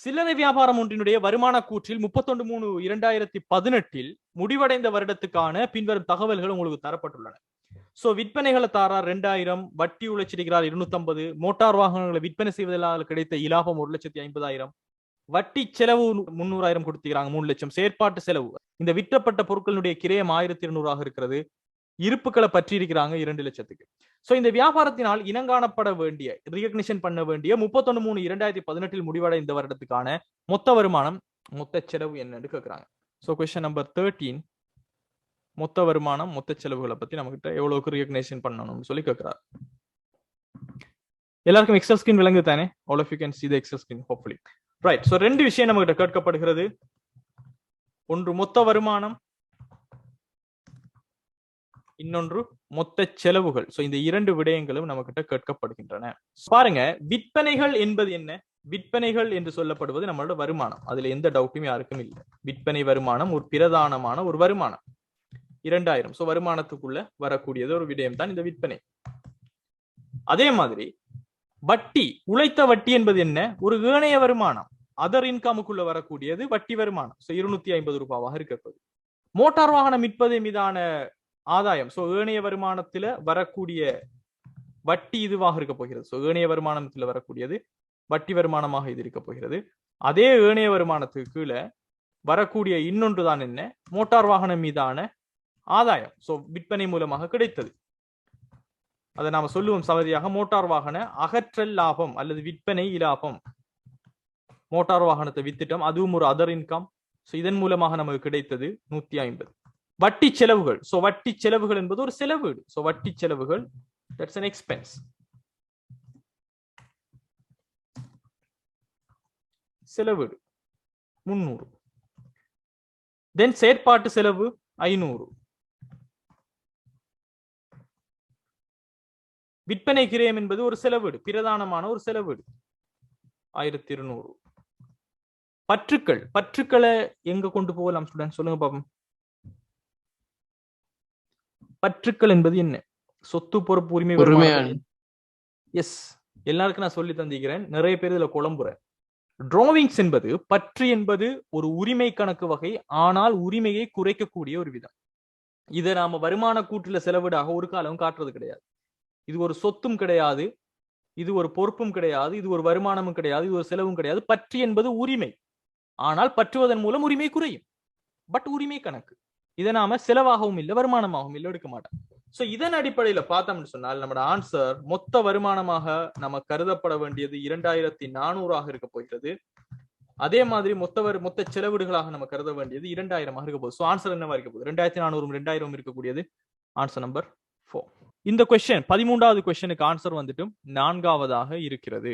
சில்லறை வியாபாரம் ஒன்றினுடைய வருமான கூற்றில் 31/3/2018 முடிவடைந்த வருடத்துக்கான பின்வரும் தகவல்கள் உங்களுக்கு தரப்பட்டுள்ளன. சோ விற்பனைகளை தாரார் 2000, வட்டி உழைச்சிருக்கிறார் 250, மோட்டார் வாகனங்களை விற்பனை செய்வதால் கிடைத்த இலாபம் 1,50,000, வட்டி செலவு 300,000 கொடுத்துக்கிறாங்க 3 லட்சம், செயற்பாட்டு செலவு இந்த விற்றப்பட்ட பொருட்களுடைய கிரயம் 1200 இருக்கிறது, இருப்புகளை பற்றி இருக்கிறாங்க 2 லட்சத்துக்கு. சோ இந்த வியாபாரத்தினால் இனங்காணப்பட வேண்டிய ரிகக்னிஷன் பண்ண வேண்டிய 31/3/2018 முடிவடைந்த வருடத்துக்கான மொத்த வருமானம் மொத்த செலவு என்னன்னு கேட்கிறாங்க. சோ கொஸ்டின் நம்பர் 13 மொத்த வருமானம் மொத்த செலவுகளை பத்தி நம்ம கிட்ட எவ்வளவுக்கு ரிகக்னிஷன் பண்ணணும்னு சொல்லி கேட்கிறார். எல்லாருக்கும் எக்ஸல் ஸ்கிரீன் விளங்குது தானே? all of you can see the excel screen hopefully right. So ரெண்டு விஷயம் நம்ம கிட்ட கேட்கப்படுகிறது. ஒன்று மொத்த வருமானம், இன்னொன்று மொத்த செலவுகள். சோ இந்த இரண்டு விடயங்களும் நம்ம கிட்ட கேட்கப்படுகின்றன. பாருங்க, விற்பனைகள் என்பது என்ன? விற்பனைகள் என்று சொல்லப்படுவது நம்மளோட வருமானம். அதுல எந்த டவுட்டும் யாருக்கும் இல்லை. விற்பனை வருமானம் ஒரு பிரதானமான ஒரு வருமானம் 2000. சோ வருமானத்துக்குள்ள வரக்கூடியது ஒரு விடயம் தான் இந்த விற்பனை. அதே மாதிரி வட்டி, உழைத்த வட்டி என்பது என்ன? ஒரு ஏனைய வருமானம், அதர் இன்கமுக்குள்ள வரக்கூடியது வட்டி வருமானம். சோ 250 ரூபாவாக இருக்கக்கூடும். மோட்டார் வாகனம் விற்பது மீதான ஆதாயம், சோ ஏனைய வருமானத்துல வரக்கூடிய வட்டி இதுவாக இருக்க போகிறது. சோ ஏனைய வருமானத்துல வரக்கூடியது வட்டி வருமானமாக இது இருக்க போகிறது. அதே ஏனைய வருமானத்துக்கு கீழே வரக்கூடிய இன்னொன்று தான் என்ன? மோட்டார் வாகனம் மீதான ஆதாயம். சோ விற்பனை மூலமாக கிடைத்தது. அதை நாம சொல்லுவோம் சமதியாக மோட்டார் வாகன அகற்றல் லாபம் அல்லது விற்பனை இலாபம். மோட்டார் வாகனத்தை வித்துட்டோம், அதுவும் ஒரு அதர் இன்கம். சோ இதன் மூலமாக நமக்கு கிடைத்தது 150. வட்டி செலவுகள், சோ வட்டி செலவுகள் என்பது ஒரு செலவீடு. சோ வட்டி செலவுகள் that's an expense. செலவீடு 300. தென் செயற்பாட்டு செலவு 500. விற்பனை கிரயம் என்பது ஒரு செலவீடு, பிரதானமான ஒரு செலவீடு 1200. பற்றுக்கள், பற்றுக்களை எங்க கொண்டு போகலாம் ஸ்டூடெண்ட் சொல்லுங்க பாப்போம். பற்றுக்கள் என்பது என்ன? சொத்து பொறுப்பு உரிமை. எஸ், எல்லாருக்கும் நான் சொல்லி தந்திக்கிறேன், நிறைய பேர் இதுல குழம்புறேன். டிராவிங்ஸ் என்பது, பற்று என்பது ஒரு உரிமை கணக்கு வகை, ஆனால் உரிமையை குறைக்கக்கூடிய ஒரு விதம். இதை நாம வருமான கூற்றுல செலவிடாக ஒரு காலம் காட்டுறது கிடையாது. இது ஒரு சொத்தும் கிடையாது, இது ஒரு பொறுப்பும் கிடையாது, இது ஒரு வருமானமும் கிடையாது, இது ஒரு செலவும் கிடையாது. பற்று என்பது உரிமை, ஆனால் பற்றுவதன் மூலம் உரிமை குறையும். பட் உரிமை கணக்கு, இதை நாம செலவாகவும் இல்லை வருமானமாகவும் இல்லை எடுக்க மாட்டோம். சோ இதன் அடிப்படையில பார்த்தோம்னு சொன்னால் நம்மளோட ஆன்சர் மொத்த வருமானமாக நம்ம கருதப்பட வேண்டியது 2400 இருக்க போகிறது. அதே மாதிரி மொத்த செலவிடுகளாக நம்ம கருத வேண்டியது 2000 இருக்க போகுது. சோ ஆன்சர் என்னவா இருக்க போகுது? 2400 2000 இருக்கக்கூடியது ஆன்சர் நம்பர் 4. இந்த கொஸ்டின் 13வது கொஸ்டினுக்கு ஆன்சர் வந்துட்டு 4வதாக இருக்கிறது.